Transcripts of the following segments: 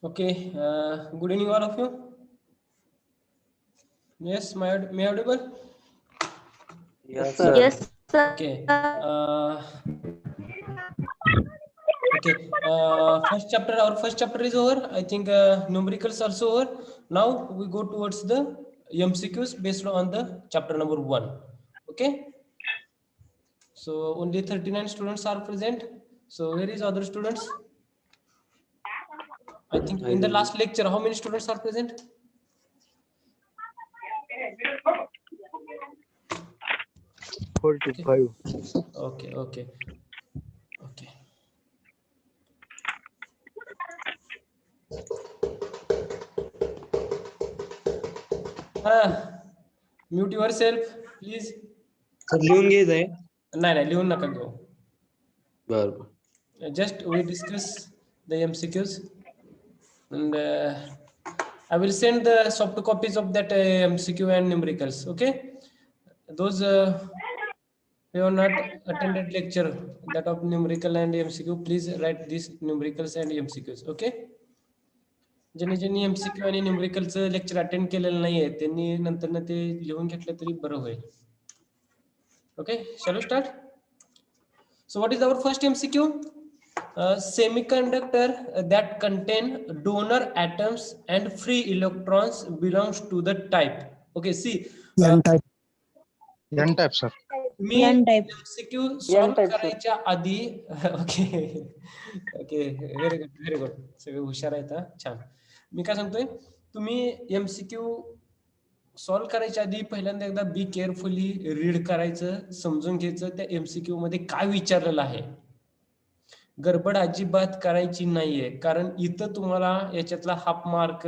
Okay, good evening, all of you. Yes, may I audible? Yes, sir. Yes, sir. Okay. Okay. Our first chapter is over. I think numericals also over. Now we go towards the MCQs based on the chapter number 1. Okay. So only 39 students are present. So where is other students? I think in the last lecture, how many students are present? 45. Okay. Mute yourself, please. Sir लिहून घ्यायचंय. नाही लिहून नका घेऊ. बरोबर. Just we discuss the MCQs and I will send the soft copies of that MCQ and numericals. Okay, those who have not attended lecture that of numerical and MCQ, please write these numericals and MCQs. Okay, ज्यांनी MCQ आणि न्यूमरिकलचं lecture attend केलेलं नाहीये त्यांनी नंतर ते लिहून घेतलं तरी बरं होईल. Okay, shall we start? So what is our first MCQ? Semiconductor that contain donor atoms and free electrons belongs to the type. Okay, see. N type. N type, sir. Me MCQ solve करायच्या आधी okay very good सगळे हुशार आहेत. छान. मी काय सांगतोय, तुम्ही MCQ solve करायच्या आधी पहिल्यांदा एकदा बी केअरफुली रीड करायचं, समजून घ्यायचं त्या MCQ मध्ये काय विचारलेलं आहे. गडबड अजिबात करायची नाहीये, कारण इथं तुम्हाला याच्यातला हाफ मार्क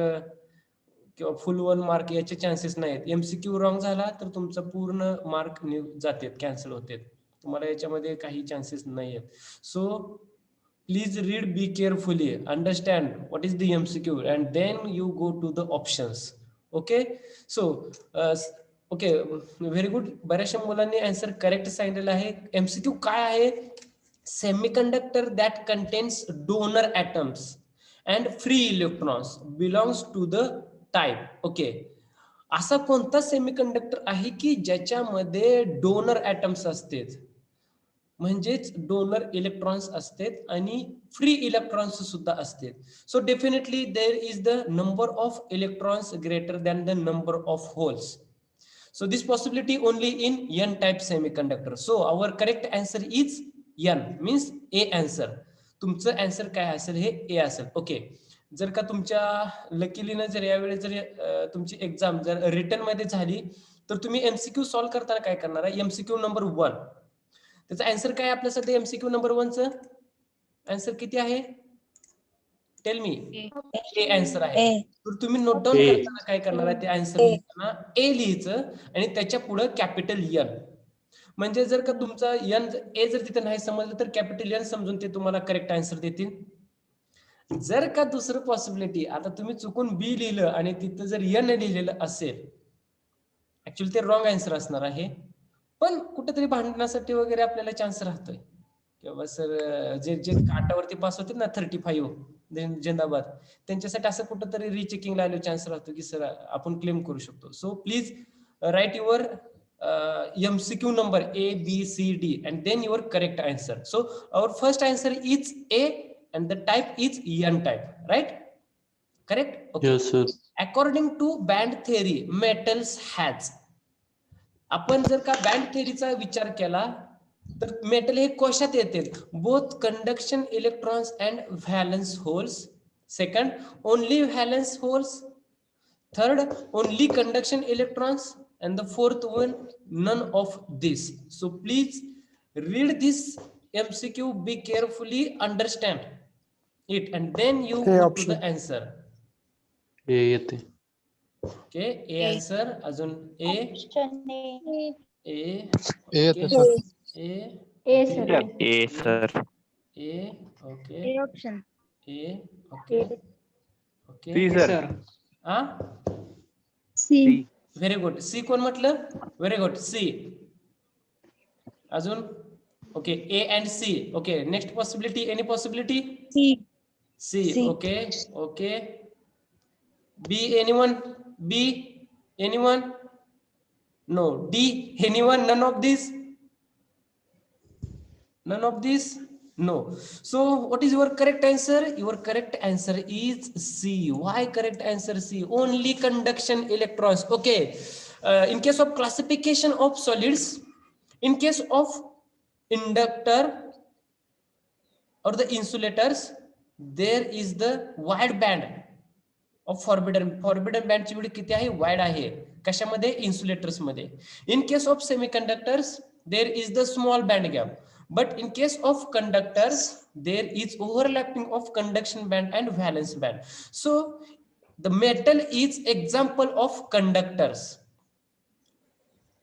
किंवा फुल 1 मार्क याचे चान्सेस नाहीत. MCQ रॉंग झाला तर तुमचा पूर्ण मार्क जाते, कॅन्सल होते. तुम्हाला याच्यामध्ये काही चान्सेस नाहीयेत. So please read, be carefully, understand what is the MCQ and then you go to the options. Okay, so okay very good. बऱ्याचशा मुलांनी आन्सर करेक्ट सांगितलेलं आहे. MCQ काय आहे? Semiconductor that contains donor atoms and free electrons belongs to the type. Okay, असा कोणता semiconductor आहे की ज्याच्यामध्ये डोनर ॲटम्स असतात, म्हणजेच डोनर इलेक्ट्रॉन्स असतात आणि फ्री इलेक्ट्रॉन्स सुद्धा असतात. So definitely there is the number of electrons greater than the number of holes. So this possibility only in N type semiconductor. So our correct answer is N, means A answer. तुमचं answer काय असेल? हे A असेल. Okay, जर का तुमच्या लकीलीनं जर यावेळेस जर तुमची एक्झाम जर रिटर्न मध्ये झाली तर तुम्ही MCQ सॉल्व करताना काय करणार आहे? MCQ नंबर 1 त्याचा आन्सर काय आपल्या सध्या MCQ नंबर 1 चं आन्सर किती आहे? Tell me. ए आन्सर आहे. तर तुम्ही नोट डाऊन करताना काय करणार आहे? ते आन्सर लिहिताना ए लिहायचं आणि त्याच्या पुढे कॅपिटल N. म्हणजे जर का तुमचा N ए जर तिथे नाही समजलं तर कॅपिटल N समजून ते तुम्हाला करेक्ट आन्सर देतील. जर का दुसरं पॉसिबिलिटी, आता तुम्ही चुकून बी लिहिलं आणि तिथं जर N लिहिलेलं असेल, ऍक्च्युअली ते रॉंग आन्सर असणार आहे. पण कुठेतरी भांडण्यासाठी वगैरे आपल्याला चान्स राहतोय किंवा सर जे काटावरती पास होते ना 35 जिंदाबाद, त्यांच्यासाठी असं कुठंतरी रिचेकिंग लावले चान्स राहतो की सर आपण क्लेम करू शकतो. So please write your MCQ number A, B, C, D and then your correct answer. So our first answer is A and the type is N type, right? Correct? Okay. Yes, sir. According to band theory, metals has. आपण जर का band थेअरीचा विचार केला तर metal हे कशात येते? Both conduction electrons and valence holes. Second, only valence holes. Third, only conduction electrons. And the fourth one, none of this. So please read this MCQ, be carefully, understand it, and then you go to the answer. A येते. Okay, A answer. Azun A. A. येते sir. A. sir. A, sir. A. Okay. A option. A. Okay. Okay. C, sir. C. Very good. C कोण म्हटलं? Very good, C. अजून? Okay, A and C. Okay, next possibility, any possibility? C. C. C. Okay. B, anyone? B, anyone? No. D, anyone? None of these? None of these? No. So what is your correct answer? Your correct answer is C. Why correct answer C? Only conduction electrons. Okay. In case of classification of solids, in case of inductor or the insulators, there is the wide band of forbidden band ची वेळ किती आहे? Wide आहे. कशामध्ये? Insulators मध्ये. इन case of semiconductors there is the small band gap, but in case of conductors there is overlapping of conduction band and valence band. So the metal is example of conductors.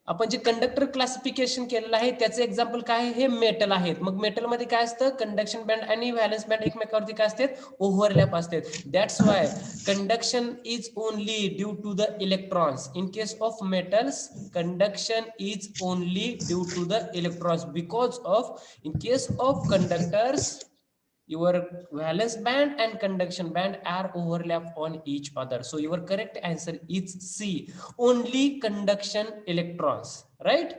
आपण जे conductor classification केलेलं आहे त्याचे example काय? हे metal आहेत. मग metal मध्ये काय असतं? Conduction band आणि व्हॅलन्स बँड एकमेकावरती काय असतात? ओव्हरलॅप असतात. That's why conduction is only due to the electrons. In case of metals conduction is only due to the electrons. Because of in case of conductors your valence band and conduction band are overlap on each other. So your correct answer is C, only conduction electrons. Right?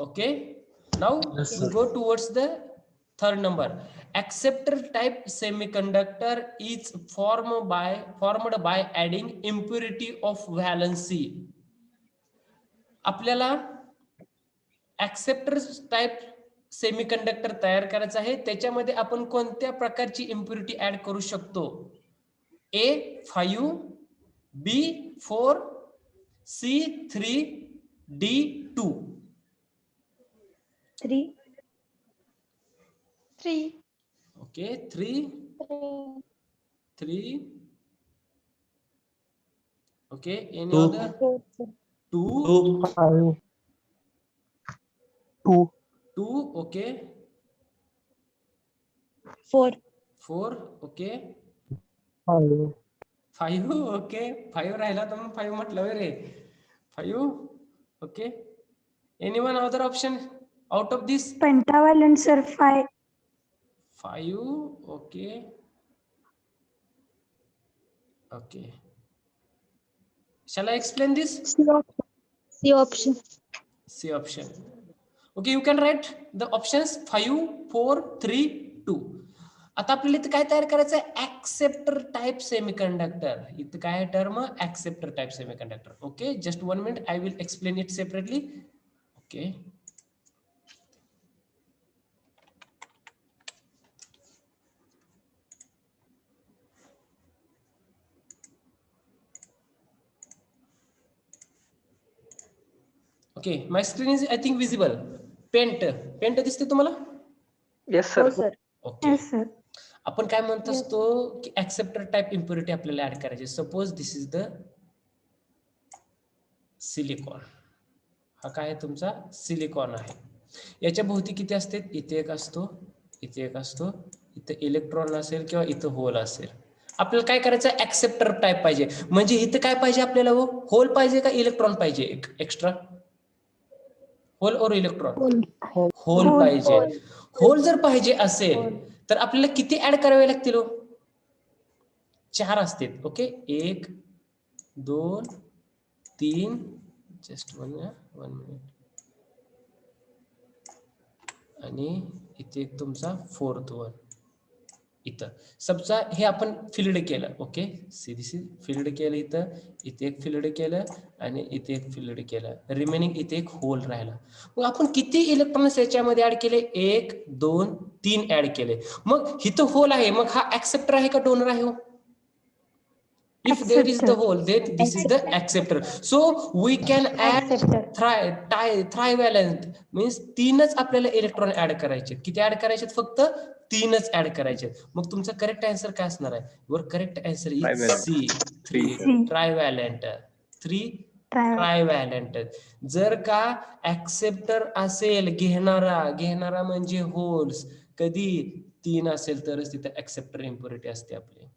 Okay, now Yes, we sir. go towards the third number. Acceptor type semiconductor is formed by adding impurity of valency. आपल्याला acceptor type semiconductor तयार करायचा आहे. त्याच्यामध्ये आपण कोणत्या प्रकारची impurity add करू शकतो? A 5, B 4, C 3, D 2. 3. Okay, 3. Okay, any 2. other? 2. 2. 2. Okay. 4. Okay. 5. Okay. 5 राहिला तर मग 5 म्हटलं रे. 5. Okay. Anyone other option out of this? Pentavalent, sir. 5. 5. Okay. Shall I explain this? C option. C option. Okay, you can write the options 5, 4, 3, 2. आता आपल्याला इथं काय तयार करायचं आहे? Acceptor type semiconductor. इथं काय term? Acceptor type semiconductor. Okay, just 1 minute, I will explain it separately. Okay, okay, my screen is I think visible. Paint दिसते तुम्हाला? Yes, हो sir. Sir. Okay. Yes, sir. आपण काय म्हणत असतो की ऍक्सेप्टर टाइप इम्प्युरिटी आपल्याला ऍड करायची. Suppose this is the silicon. हा काय आहे? तुमचा सिलिकॉन आहे. याच्या भोवती किती असते? इथे एक असतो, इथे एक असतो, इथे इलेक्ट्रॉन असेल किंवा इथं होल असेल. आपल्याला काय करायचं? ऍक्सेप्टर टाइप पाहिजे. म्हणजे इथं काय पाहिजे आपल्याला? होल पाहिजे का इलेक्ट्रॉन पाहिजे? एक एक्स्ट्रा होल और इलेक्ट्रॉन? होल पाहिजे. होल जर पाहिजे असेल तर आपल्याला किती ऍड करावे लागतील? 4 असतील. ओके, 1, 2, 3, जस्ट 1 मिनिट, आणि इथे एक तुमचा 4th वन इथं. समजा हे आपण फिल्ड केलं. ओके, दिस फिल्ड केलं, इथे एक फिल्ड केलं आणि इथे एक फिल्ड केलं. रिमेनिंग इथे एक होल राहिला. मग आपण किती इलेक्ट्रॉन्स याच्यामध्ये ऍड केले? 1, 2, 3 ऍड केले. मग इथं होल आहे, मग हा ऍक्सेप्टर आहे का डोनर आहे? If there is the hole, then this is the acceptor. So we can add trivalent, means 3च आपल्याला इलेक्ट्रॉन ऍड करायचे. किती ऍड करायचे? फक्त 3च ऍड करायचे. मग तुमचा करेक्ट आन्सर काय असणार आहे? Your correct answer is C, 3 trivalent. 3 trivalent. जर का ऍक्सेप्टर असेल घेणारा म्हणजे होल्स, कधी 3 असेल तरच तिथे ऍक्सेप्टर इम्प्युरिटी असते आपली.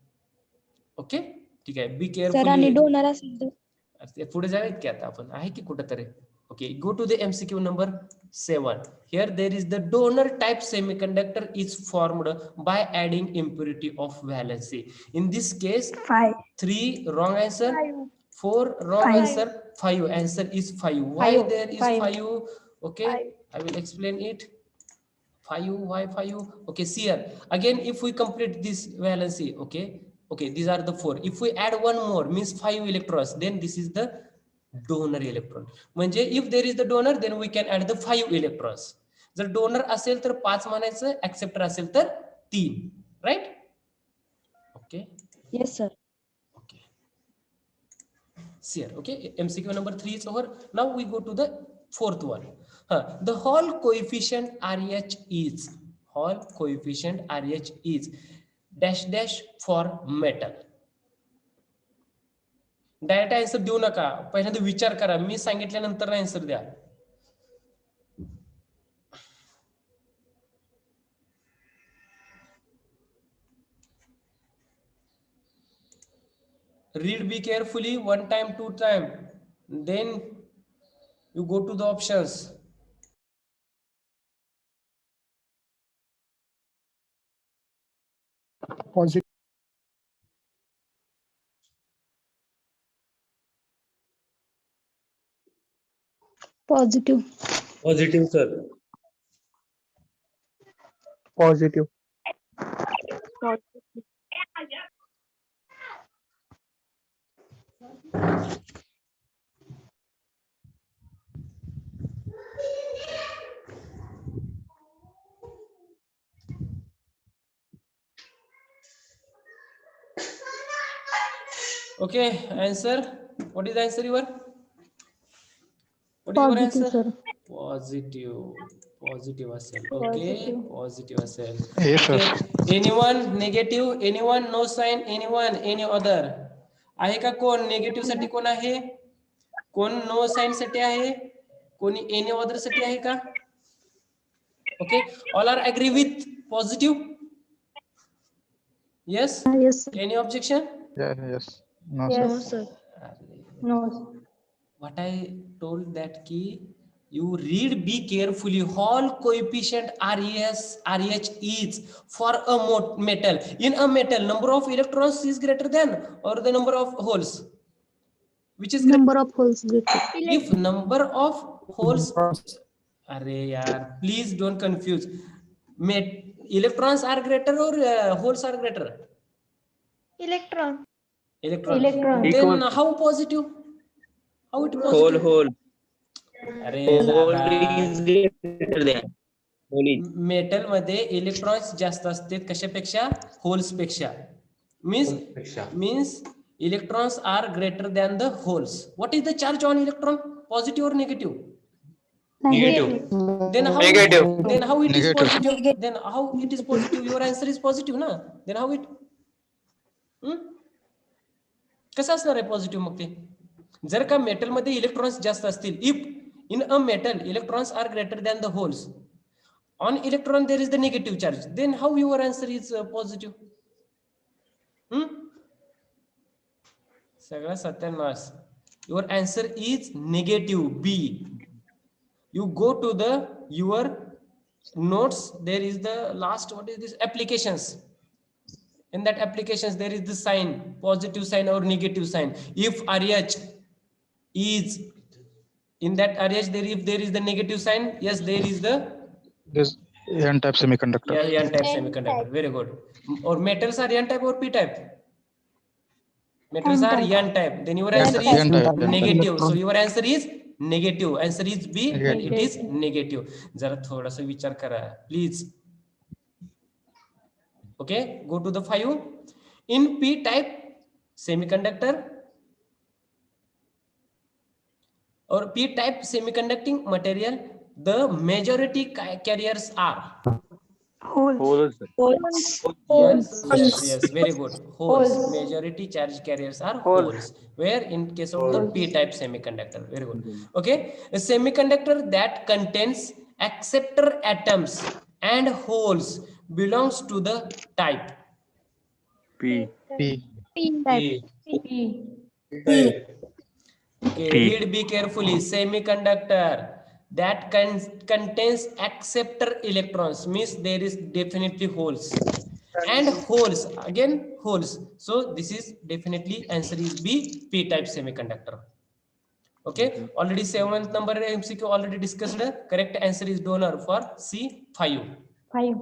ओके, ठीक आहे. बी सर आणि केअरफुली. डोनर असेल तर? पुढे जाऊयात की आता आपण, आहे की कुठं तरी. Okay, go to the MCQ number 7. Here there is the donor type semiconductor is formed by adding impurity of valency. In this case, 5. 3 wrong answer, 4 wrong Five. answer, 5 answer is 5. Why Five. there is Five. 5? Okay, I will explain it. 5, why 5? Okay, see here again, if we complete this valency, okay, these are the 4. If we add one more, means 5 electrons, then this is the donor electron. म्हणजे if there is the donor, then we can add the 5 electrons. जर donor असेल तर 5 म्हणायचं, acceptor असेल तर 3, right? Okay. Yes, sir. Okay. See here, okay, MCQ number 3 is over. Now we go to the fourth one. The Hall coefficient RH is dash dash for metal. Direct answer देऊ नका, पहिल्यांदा विचार करा, मी सांगितल्यानंतर answer द्या. Read be carefully, one time, two time, then you go to the options. Positive. Positive. Positive, sir. Positive. Okay, answer. What is the answer your? What is your answer? Positive, sir. Positive असेल. Okay, positive असेल. Yes, sir. Okay. Anyone negative? Anyone no sign? Anyone any other? आहे का कोण negative साठी? कोण आहे? कोण no sign साठी आहे? कोणी एनी अदर साठी आहे का? Okay, all are agree with positive? Yes? Yes, sir. Any objection? Yeah, yes. No, Yes, sir. sir. No. What I told that key, you read be carefully. Hall coefficient RH is for a metal. In a metal, number of electrons is greater than or the number of holes? Which is greater? Number of holes greater. If number of holes, arey yaar, please don't confuse. Electrons are greater or holes are greater? Electron. Electron. Then how positive? How it positive? Whole. अरे Whole दादा, is greater than. Whole is. Metal मध्ये electrons जास्त असतात कशापेक्षा? Holes पेक्षा. Means electrons are greater than the holes. What is the charge on electron? Positive और negative? Negative. Then how? Negative. Then how it is Negative. positive? Then how it is positive? Your answer is positive ना? Then how it? कसं असणार आहे positive मग ते? जर का metal मध्ये electrons जास्त असतील, if in a metal electrons are greater than the holes, on electron there is the negative charge, then how your answer is positive? सगळा सत्यानाश. Your answer is negative B. You go to the your notes, there is the last, what is this, applications. In that applications there is the sign, positive sign or negative sign. If RH is in that RH, if there is the negative sign, yes, there is the This N-type semiconductor. yeah, N-type semiconductor. Very good. Or metals are N-type or P-type? Metals are N-type. Then your answer is N-type. negative. So your answer is negative. Answer is B. Negative. It is negative. जरा थोडासा विचार करा, please. Okay, go to the 5. In P-type semiconductor or P-type semiconducting material, the majority carriers are Holes. Yes, very good. Holes. Majority charge carriers are holes. Where in case of the P-type semiconductor, very good. Okay, a semiconductor that contains acceptor atoms and holes belongs to the type P. P. Okay, read be carefully. Semiconductor that contains acceptor electrons, means there is definitely holes, and holes, again holes. So this is definitely answer is B, P type semiconductor. Okay, already 7th number MCQ already discussed. Correct answer is donor for C, 5. 5.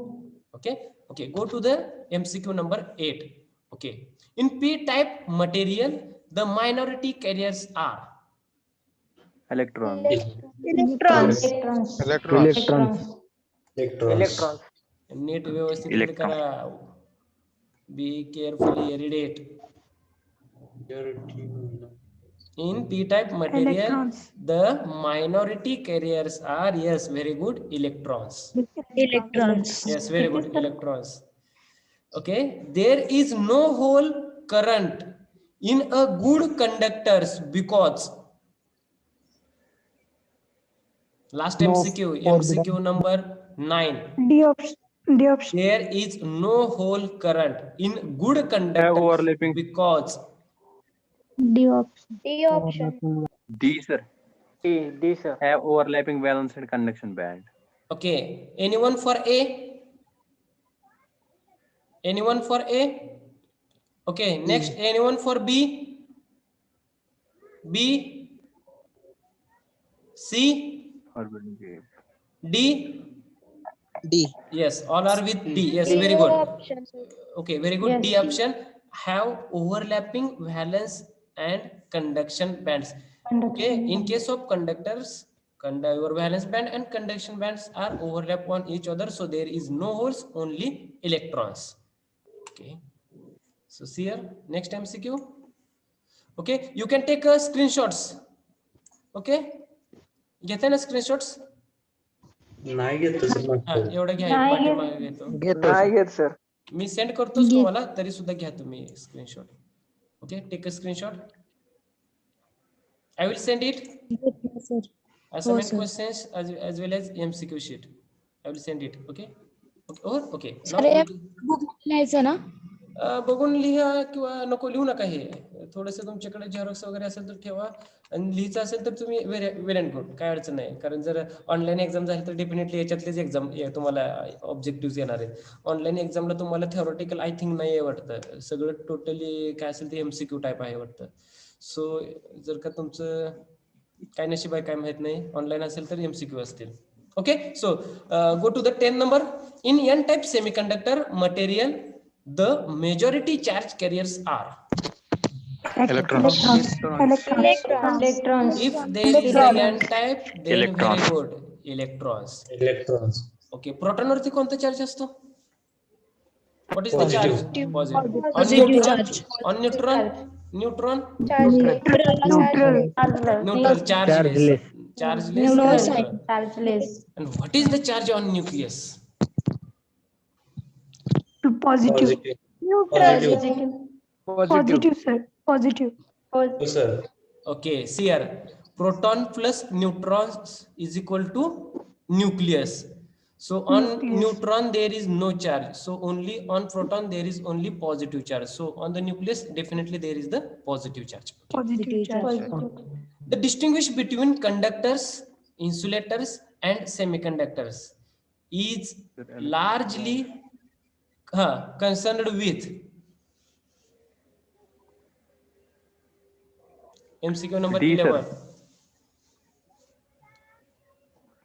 Okay, go to the MCQ number 8. Okay, in P type material, the minority carriers are Electron. Electrons. Electrons. Electrons. नीट व्यवस्थित read Electron. करा. Be carefully read it. In p-type material, Electrons. the minority carriers are, yes, very good, electrons. Electrons. Yes, very good, electrons. Okay, there is no hole current in a good conductors because last MCQ number 9. D option. D option. There is no hole current in good conductors overlapping. because D option. D, sir. D, sir. Have overlapping valence and conduction band. okay, anyone for A? Anyone for A? Okay, next, anyone for B? B? C? Orbital gap. D? D. Yes, all are with D. Yes, very good. Okay, very good. D option have overlapping valence and conduction bands. Okay, in case of conductors, your valence band and conduction bands are overlap on each other, so there is no holes, only electrons. Okay, so see here, next MCQ. Okay, you can take screenshots. Okay, घेता ना screenshots? नाही घेत sir हा, एवढं घ्या, पाठीमागे घेतो. नाही घेत सर. मी सेंड करतोच तुम्हाला, तरी सुद्धा घ्या तुम्ही screenshot. Okay, take a screenshot. I will send it. Assignment questions as well as MCQ sheet. I will send it. Okay. Okay. Now बघून लिहा किंवा नको लिहू नका. हे थोडंसं तुमच्याकडे झेरॉक्स वगैरे असेल तर ठेवा, आणि लिहायचं असेल तर तुम्ही वेल अँड गुड, काय अडचण नाही. कारण जर ऑनलाईन एक्झाम झाली तर डेफिनेटली याच्यातलेच एक्झाम तुम्हाला ऑब्जेक्टिव्ह येणार आहेत. ऑनलाईन एक्झामला तुम्हाला थेरोटिकल आय थिंक नाही आहे वाटतं, सगळं टोटली काय असेल ते MCQ टाईप आहे वाटतं. सो जर का तुमचं काय नशीब आहे काय माहित नाही, ऑनलाईन असेल तर MCQ असतील. Okay, so go to the 10th number. इन N type semiconductor material, the majority charge carriers are Electrons. Electrons. if there is a N type, then Electrons. very good, electrons. Okay, proton वरती कोणता charge असतो? What is the charge? Positive charge. On neutron? Neutron? Neutral. Chargeless. Chargeless. Chargeless. And what is the charge on nucleus? Positive. Positive. Sir. Positive. Sir Okay, see here, proton plus neutrons is equal to nucleus. So on neutron there is no charge, so only on proton there is only positive charge. So on the nucleus definitely there is the positive charge. Positive charge. The distinguish between conductors, insulators and semiconductors is largely concerned with MCQ number D, sir.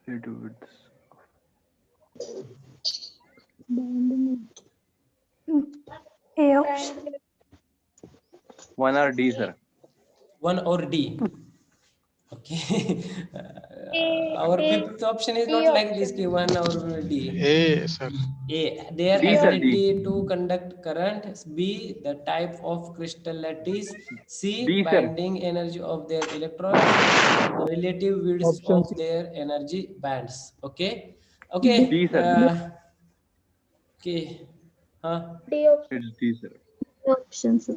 11. A option. 1 or D, sir. 1 or D. Okay. Our fifth option is not like this, 1 or D. A, sir. A, their D, sir, ability D. to conduct current. B, the type of crystal lattice. C, D, sir. binding energy of their electrons. Relative widths of their energy bands. Okay. Okay. D, sir. Okay. It's D, sir. Options.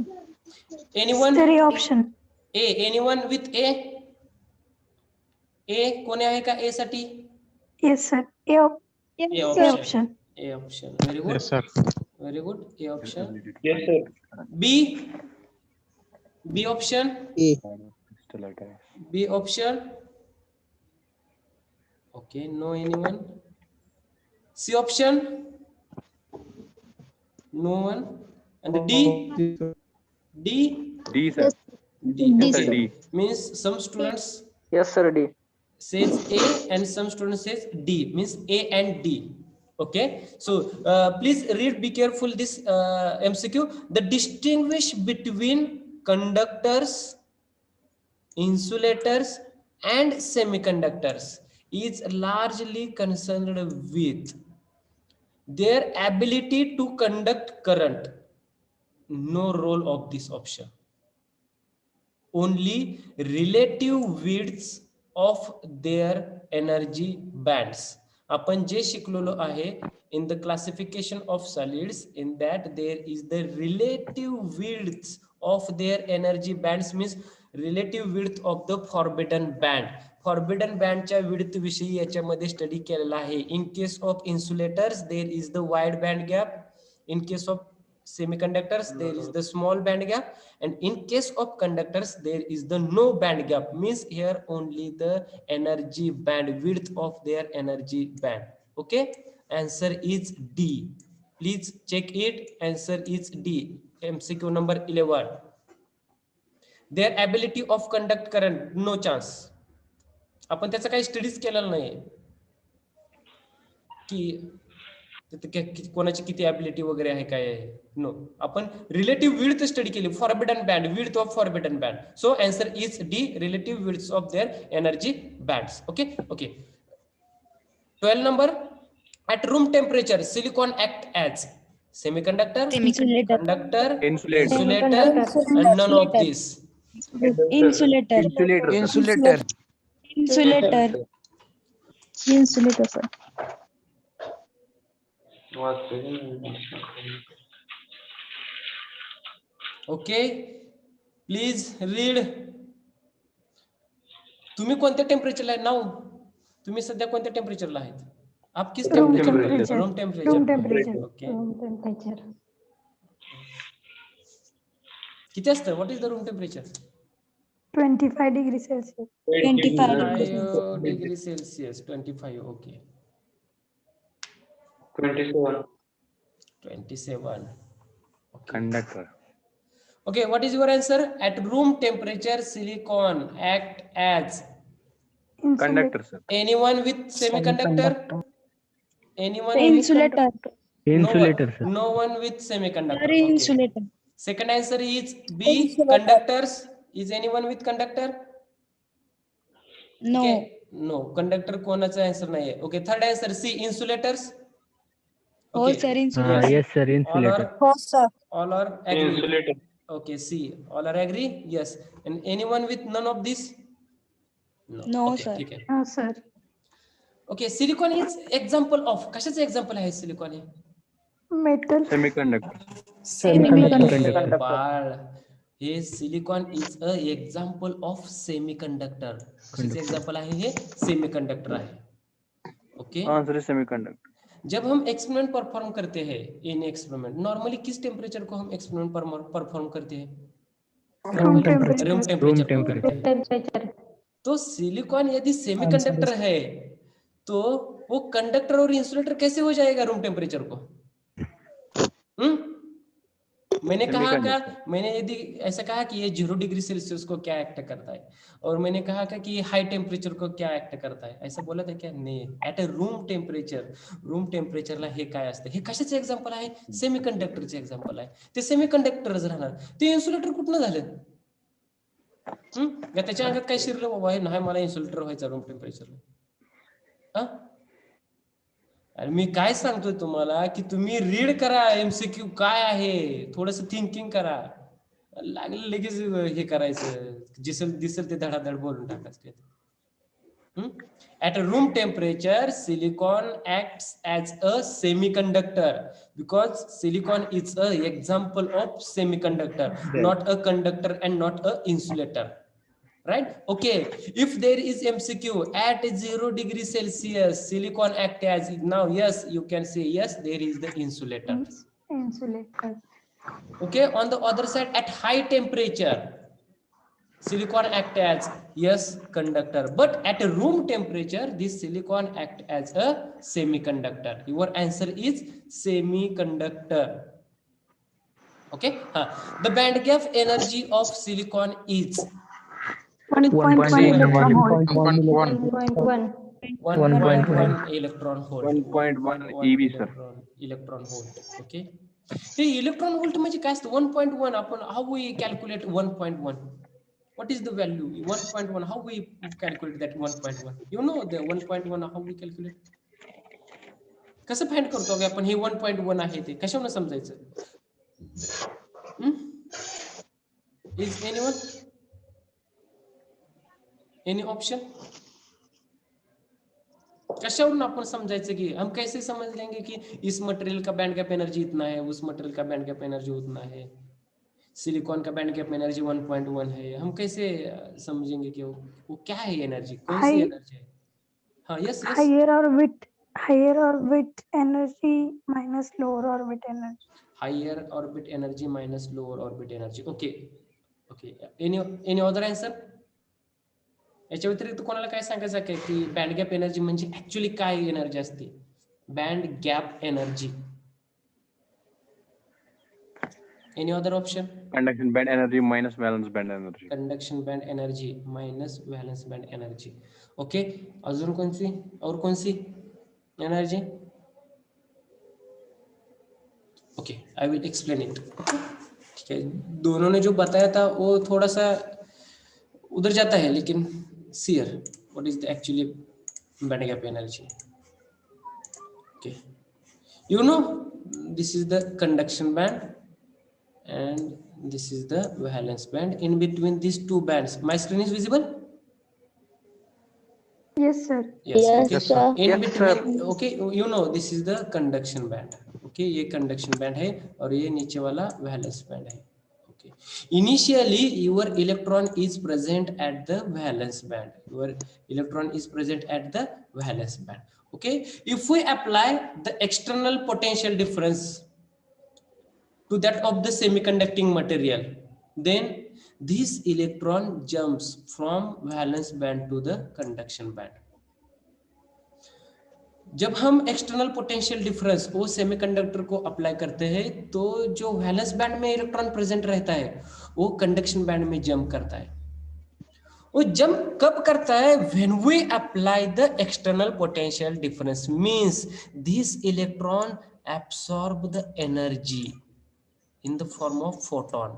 Anyone? Three option. A, anyone with A? A, कोणी आहे का A साठी? Yes, sir. A option. A option. Very good. Yes, sir. Very good. A option. Yes sir B. B option. A. B option. Okay, no anyone. C option? No one. And the D? D? D, sir. D. Yes, sir, Okay. D. Means some students Yes, sir. D. says A and some students says D. Means A and D. Okay. So please read, be careful this MCQ. The distinguish between conductors, insulators and semiconductors is largely concerned with their ability to conduct current. No role of this option. Only relative widths of their energy bands. आपण जे शिकलेलो आहे in the classification of solids, in that there is the relative widths of their energy bands, means relative width of the forbidden band. Forbidden band च्या width विषयी याच्यामध्ये study केलेला आहे. In case of insulators there is the wide band gap. In case of semiconductors there is the small band gap, and in case of conductors there is the no band gap, means here only the energy band width of their energy band. Okay, answer is D. Please check it. Answer is D. MCQ number 11. Their ability of conduct current, no chance. आपण त्याचा काही studies केलेला नाही की कोणाची किती ability वगैरे आहे काय आहे. नो, आपण रिलेटिव्ह विड्थ स्टडी केली. Forbidden band, width of forbidden band. So answer is D, relative width of their energy bands. Okay okay. 12 number, at room temperature silicon act as semiconductor, conductor, insulator, and none of these. Insulator. Sir. Okay, please read. तुम्ही कोणत्या टेम्परेचरला आहे नाऊ? तुम्ही सध्या कोणत्या टेम्परेचरला आहेत? आप किस temperature? Room temperature. Okay. किती असतं? What is the room temperature? 25 degrees Celsius. 25 degrees Celsius. 25. Okay. 27. Okay. Conductor. Okay, what is your answer? At room temperature silicon act as Conductor, sir. anyone with semiconductor? Anyone Insulator. with no one with semiconductor. Okay. Insulator. Second answer is B, conductors. Is anyone with conductor? No. Okay. No, conductor कोणाचा answer नाहीये. Okay, third answer C, insulators. Oh, Okay. sir, insulator. Yes, sir, insulator. All are agree. Okay, C. All are agree? Yes. And anyone with none of this? No, Okay, sir. ठीक आहे. No, sir. Okay, silicon is example of, कशाचं example आहे silicon हे? Metal. Semiconductor. Semiconductor. बाळ, हे silicon is a example of semiconductor. कशाचं example आहे हे? सेमीकंडक्टर आहे. ओके. Answer is semiconductor. जब हम एक्सपेरिमेंट परफॉर्म करते हैं इन एक्सपेरिमेंट, नॉर्मली किस टेम्परेचर को हम एक्सपेरिमेंट परफॉर्म करते हैं? Room temperature. Room Room temperature. temperature. तो सिलिकॉन यदि सेमीकंडक्टर है तो वो कंडक्टर और इंसुलेटर कैसे हो जाएगा रूम टेम्परेचर को? मैंने यदि ऐसा कहा कि ये 0 डिग्री सेल्सियस को क्या एक्ट करता है, और मैंने कहा कि ये हाई टेम्परेचर को क्या एक्ट करता है, ऐसा बोला था क्या? नाही. ऍट अ रूम टेम्परेचरला हे काय असतं? हे कशाचं एक्झाम्पल आहे? सेमीकंडक्टरचे एक्झाम्पल आहे. ते सेमीकंडक्टरच राहणार. ते इन्सुलेटर कुठनं झालं? त्याच्या अंगात काय शिरलं बाबा? हे नाही, मला इन्सुलेटर व्हायचं रूम टेम्परेचरला. आणि मी काय सांगतोय तुम्हाला की तुम्ही रीड करा एमसीक्यू काय आहे, थोडस थिंकिंग करा. लागलं लगेच हे करायचं, दिसेल ते धडाधड बोलून टाकायचं. At a room temperature, silicon acts as a semiconductor because silicon is an example of semiconductor, not a conductor and not a insulator. Right? Okay. If there is MCQ at 0 degree Celsius, silicon act as, now yes, you can say yes, there is the insulator. Insulator. Okay. On the other side, at high temperature, Silicon act as, yes, conductor, but at a room temperature this silicon act as a semiconductor. Your answer is semiconductor. Okay. The band gap energy of silicon is 1.1 electron volt. 1.1. 1.1 electron volt. 1.1 EV, sir. Electron volt. Okay. Hey electron volt म्हणजे काय असतं 1.1. आपण how we calculate 1.1? What is the value 1.1? How we calculate that 1.1? You know the 1.1 how we calculate? कसं find करतो की आपण हे 1.1 आहे ते कशाने समजायचं? Is anyone any option? कशावरून आपण समझाएंगे कि हम कैसे समझ लेंगे कि इस मटेरियल का बैंड गैप एनर्जी इतना है, उस मटेरियल का बैंड गैप एनर्जी उतना है, सिलिकॉन का बैंड गैप एनर्जी 1.1 है, हम कैसे समझेंगे कि वो क्या है एनर्जी, कौन सी एनर्जी है? हाँ, yes yes, higher orbit energy minus lower orbit energy. Higher orbit energy minus lower orbit energy. Okay okay, any other answer? याच्या व्यतिरिक्त कोणाला काय सांगायचं काय की बँड गॅप एनर्जी म्हणजे ऍक्च्युअली काय एनर्जी असते? Band gap energy. Any other option? Conduction band energy minus valence band energy. Conduction band energy minus valence band energy. Okay, अजून कौन सी और कौन सी energy? Okay, I will explain it. ठीक है, दोनों ने जो बताया था वो थोड़ा सा उधर जाता है, लेकिन see here what is the actually band gap energy. Okay, you know this is the conduction band and this is the valence band. In between these two bands, my screen is visible? Yes, sir. Yes, Yes, okay. sir. In Yes, between, okay, you know this is the conduction band. Okay, ये conduction band है और ये नीचे वाला valence band है. Okay. Initially, your electron is present at the valence band. Your electron is present at the valence band. Okay. If we apply the external potential difference to that of the semiconducting material, then this electron jumps from valence band to the conduction band. जब हम external potential difference वो semiconductor को apply करते हैं तो जो valence band में electron present रहता है वो कंडक्शन बैंड में जंप करता है. वो जंप कब करता है? When we apply the external potential difference, means this electron absorb the energy in the form of photon.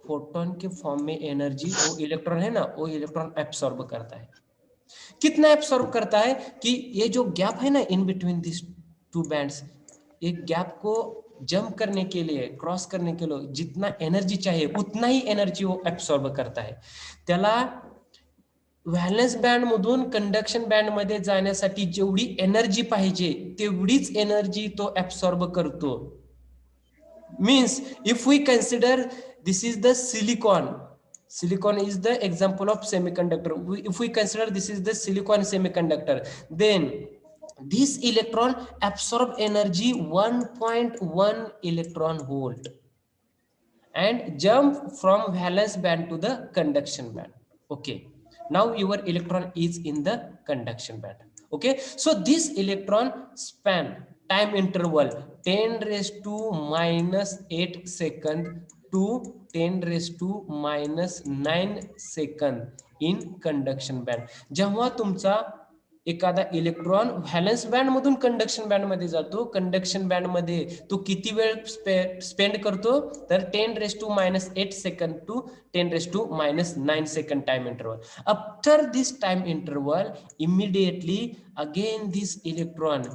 Photon के फॉर्म में एनर्जी वो इलेक्ट्रॉन है ना, वो इलेक्ट्रॉन एब्सॉर्ब करता है. कितना एब्सॉर्ब करता है कि ये जो गैप है ना in between this two bands, एक गैप को जंप करने के लिए, क्रॉस करने के लिए जितना एनर्जी चाहिए उतना ही एनर्जी वो एब्सॉर्ब करता है. त्याला व्हॅलन्स बँड मधून कंडक्शन बँड मध्ये जाण्यासाठी जेवढी एनर्जी पाहिजे तेवढीच एनर्जी तो एब्सॉर्ब करतो. Means if we consider this is the silicon is the example of semiconductor. If we consider this is the silicon semiconductor, then this electron absorb energy 1.1 electron volt and jump from valence band to the conduction band. Okay, now your electron is in the conduction band. Okay, so this electron span time interval 10 raised to minus 8 second to 10 raised to minus 9 second in conduction band. जेव्हा तुमचा एखादा electron valence band मधून conduction band मध्ये जातो, conduction band मध्ये तो किती वेळ स्पेंड करतो तर 10 raised to minus 8 second to 10 raised to minus 9 second time interval. After this time interval, immediately again this electron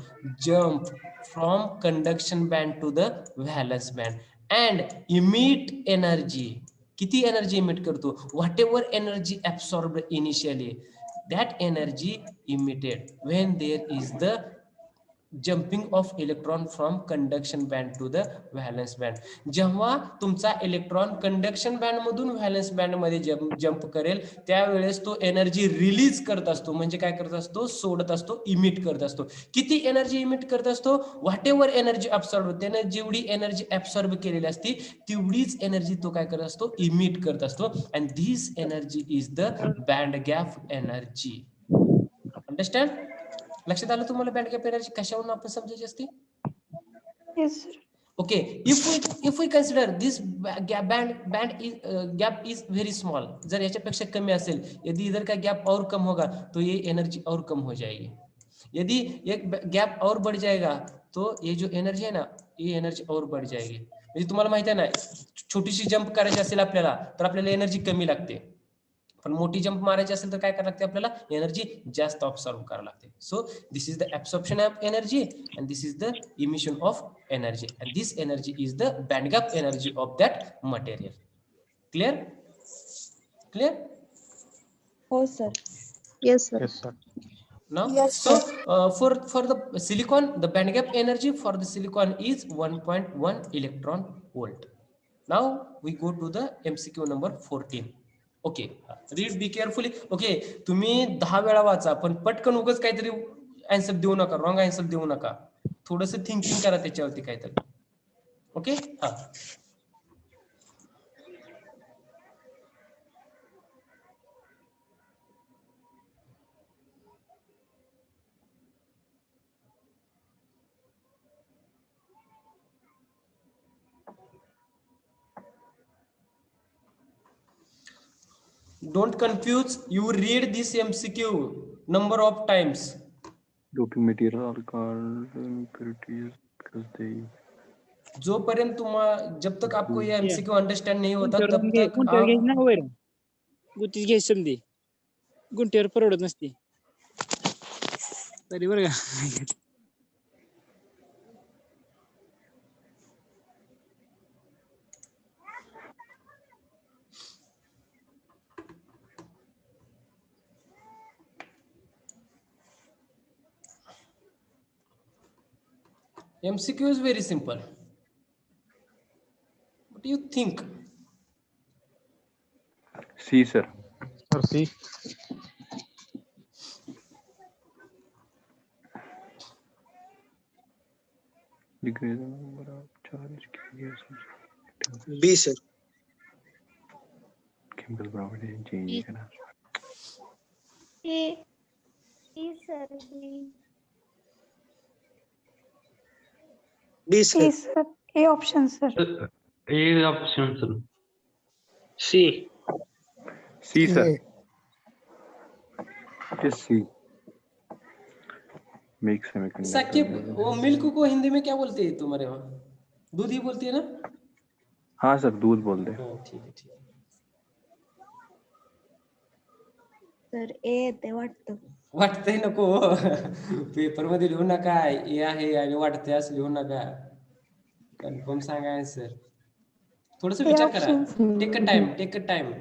jump from conduction band to the valence band and emit energy. किती energy emit करतो? whatever energy absorbed initially, that energy emitted when there is the jumping of electron from conduction band to the valence band. जेव्हा तुमचा electron conduction band मधून valence band मध्ये jump करेल त्यावेळेस तो energy release करत असतो. म्हणजे काय करत असतो? सोडत असतो, इमिट करत असतो. किती एनर्जी इमिट करत असतो? व्हॉट एव्हर एनर्जी ऍब्सॉर्ब, त्याने जेवढी एनर्जी ऍब्सॉर्ब केलेली असती तेवढीच एनर्जी तो काय करत असतो? इमिट करत असतो. And this energy is the band gap energy. Understand? लक्षात आलं तुम्हाला बँड गॅप एनर्जी कशावरून आपण समजायची असते? Yes, sir. Okay, if we consider this gap is very small, जर याच्यापेक्षा कमी असेल, यदि इधर का गैप और कम होगा तो ये एनर्जी और कम हो जाएगी. यदि एक गैप और बढ़ जाएगा तो ये जो एनर्जी है ना, ये एनर्जी और बढ़ जाएगी. म्हणजे तुम्हाला माहिती आहे ना, छोटीशी जंप करायची असेल आपल्याला तर आपल्याला एनर्जी कमी लागते, पण मोठी जंप मारायची असेल तर काय करावं लागते? आपल्याला एनर्जी जास्त ऑब्सर्व करावं लागते. So this is the absorption of energy and this is the emission of energy and this energy is the band gap energy of that material. Clear? Clear? हो sir. Yes, sir. Yes, sir. Now, Yes, so for the silicon, the band gap energy for the silicon is 1.1 electron volt. Now we go to the MCQ number 14. Okay, read be carefully. Okay, तुम्ही 10 वेळा वाचा, पण पटकन उगाच काहीतरी answer देऊ नका, wrong answer देऊ नका. थोडस थिंकिंग करा त्याच्यावरती काहीतरी. ओके, हा. Don't confuse. You read this MCQ number of times. Doping material are called impurities because they. जोपर्यंत जब तक आपको ये MCQ अंडरस्टँड नहीं होता तब तक गुंठ्यावर घ्यायची ना वर गुतीच घ्यायची समधी गुंठ्यावर परवडत नसते तरी बरं का. MCQ is very simple. What do you think? C, sir. Sir, C. Decrease the number of charge gases. B, sir. Chemical property change. E, sir. B, sir. A, sir. A option, sir. A option, sir. C. C, sir. Just C. Make semiconductor. Saqib, वो milk को हिंदी में क्या बोलते हैं तुम्हारे वहाँ? दूध ही बोलती है ना? हाँ सर, दूध बोलते हैं. ठीक है, ठीक है. सर ए ते वाटतं. वाटतंय नको. पेपर मध्ये लिहू नका हे आहे आणि वाटतंय असं लिहू नका. कन्फर्म सांगा आन्सर. थोडस विचार करा. Take a time.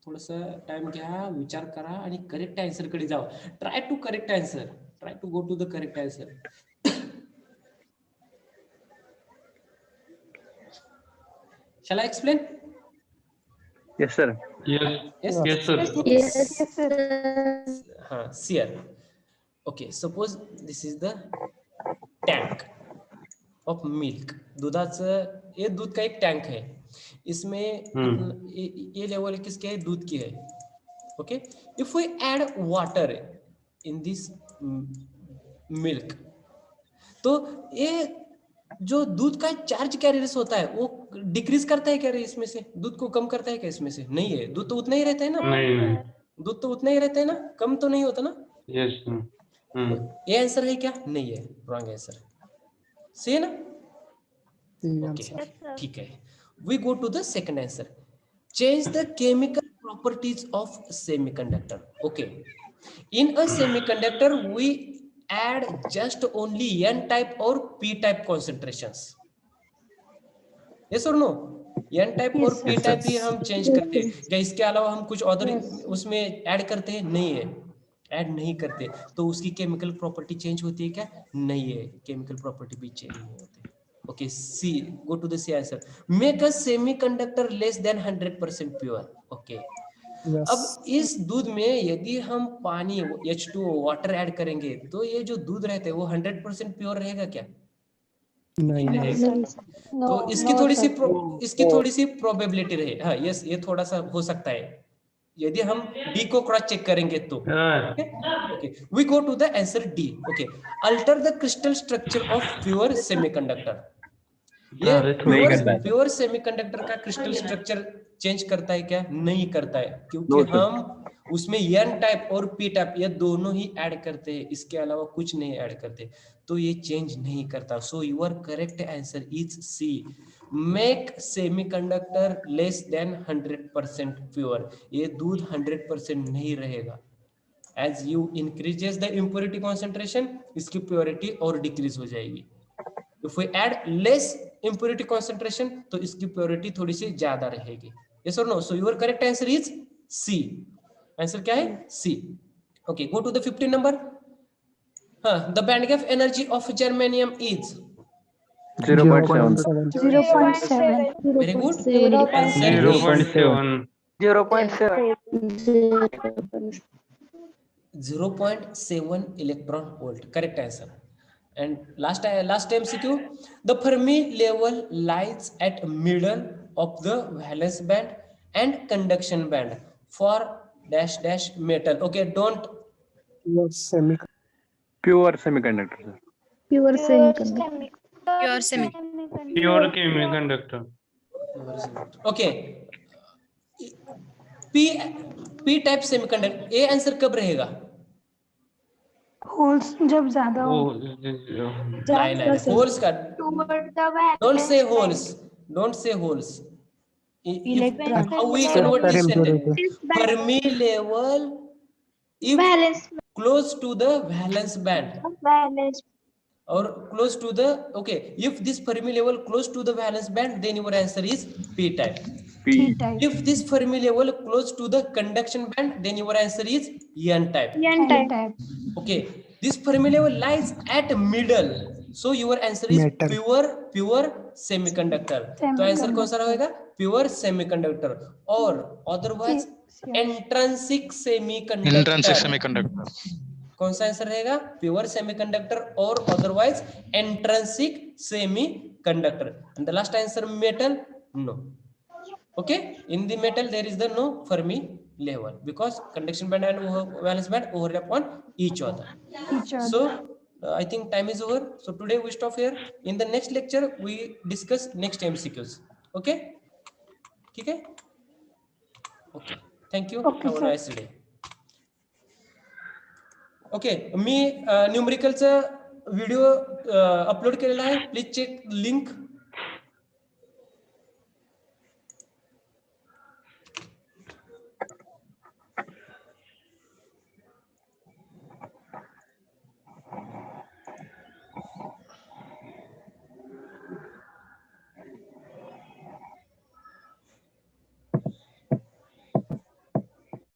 थोडस टाइम घ्या, विचार करा आणि करेक्ट आन्सर कडे जावा. Try to correct answer. Try to go to the correct answer. Shall I explain? Yes, sir. Yes. Yes. Yes, sir. Yes, Yes, sir. Here. Okay, suppose this is the tank of milk. दूधाचं, ये दूध का एक tank है. इसमें ये level किसके है? दूध की है. Okay, if we add water in this milk, तो ये जो दूध का चार्ज कैरियर्स होता है वो डिक्रीज करता है क्या इसमें से? दूध को कम करता है क्या इसमें से? नहीं है. दूध तो उतना ही रहता है ना? नहीं. दूध तो उतना ही रहता है ना, कम तो नहीं होता ना? Yes, sir. ये आंसर है क्या? नहीं है, रॉन्ग आंसर. सही है ना? ओके, ठीक है. We go to the second answer. Change the chemical properties of semiconductor. Okay, in a semiconductor we add just only n type or p type concentrations. Yes or no? n type और p type ही हम change करते हैं क्या? इसके अलावा हम कुछ और उसमें ऐड करते हैं? नहीं है. ऐड नहीं करते तो उसकी केमिकल प्रॉपर्टी चेंज होती है क्या? नहीं है, केमिकल प्रॉपर्टी भी चेंज नहीं होती। Okay, C, go to the C answer. Make a semiconductor less than 100% pure. Okay, अब इस दूध में यदि हम पानी H2O वाटर ऐड करेंगे तो ये जो दूध रहता है वो 100% प्योर रहेगा क्या? नहीं रहेगा। तो इसकी थोड़ी सी प्रोबेबिलिटी रहे। हाँ, यस, ये थोड़ा सा हो सकता है यदि हम डी को क्रॉस चेक करेंगे तो। Okay, we go to the answer D. Okay, alter the crystal structure of pure semiconductor. ये प्योर सेमीकंडक्टर का क्रिस्टल स्ट्रक्चर चेंज करता है क्या? नहीं करता है, क्योंकि हम उसमें एन टाइप और पी टाइप ये दोनों ही ऐड करते हैं, इसके अलावा कुछ नहीं ऐड करते, तो ये चेंज नहीं करता। So your correct answer is C, make semiconductor less than 100% pure. ये दूध 100% नहीं रहेगा। As you increases the impurity concentration, इसकी प्योरिटी और डिक्रीज हो जाएगी। If we add less impurity concentration, तो इसकी प्योरिटी थोड़ी सी ज्यादा रहेगी। Yes or no? So your correct answer is C. Answer क्या है? C. Okay, go to the 15 number. The band gap energy of germanium is 0.7. 0.7. very good. 0.7. 0.7. 0.7 electron volt. Correct answer. And last MCQ, the Fermi level lies at middle of the valence band and conduction band for dash dash metal. Okay, don't Pure semiconductor, sir. Pure semiconductor. Pure semiconductor. okay, p type semiconductor. A answer कब रहेगा? Holes जब ज्यादा हो। नहीं, holes का don't say holes. Electron. How we convert this sentence? Fermi level if close to the valence band or close to the, okay, if this Fermi level close to the valence band, then your answer is p type. P type. If this Fermi level close to the conduction band, then your answer is n type. N type. Okay, this Fermi level lies at middle, so your answer is pure semiconductor. तो answer कौन सा रहेगा? Pure semiconductor और otherwise intrinsic semiconductor. Intrinsic semiconductor. कौन सा answer रहेगा? Pure semiconductor और otherwise intrinsic semiconductor. And the last answer metal, no. Okay, in the metal there is the no Fermi level because conduction band and valence band overlap on each other. So I think time is over. So today we stop here. In the next lecture we discuss next MCQs. Okay? ठीक है? Okay. Thank you. Have a nice day. Okay, मी न्यूमेरिकलचा video upload केलेला आहे. Please check link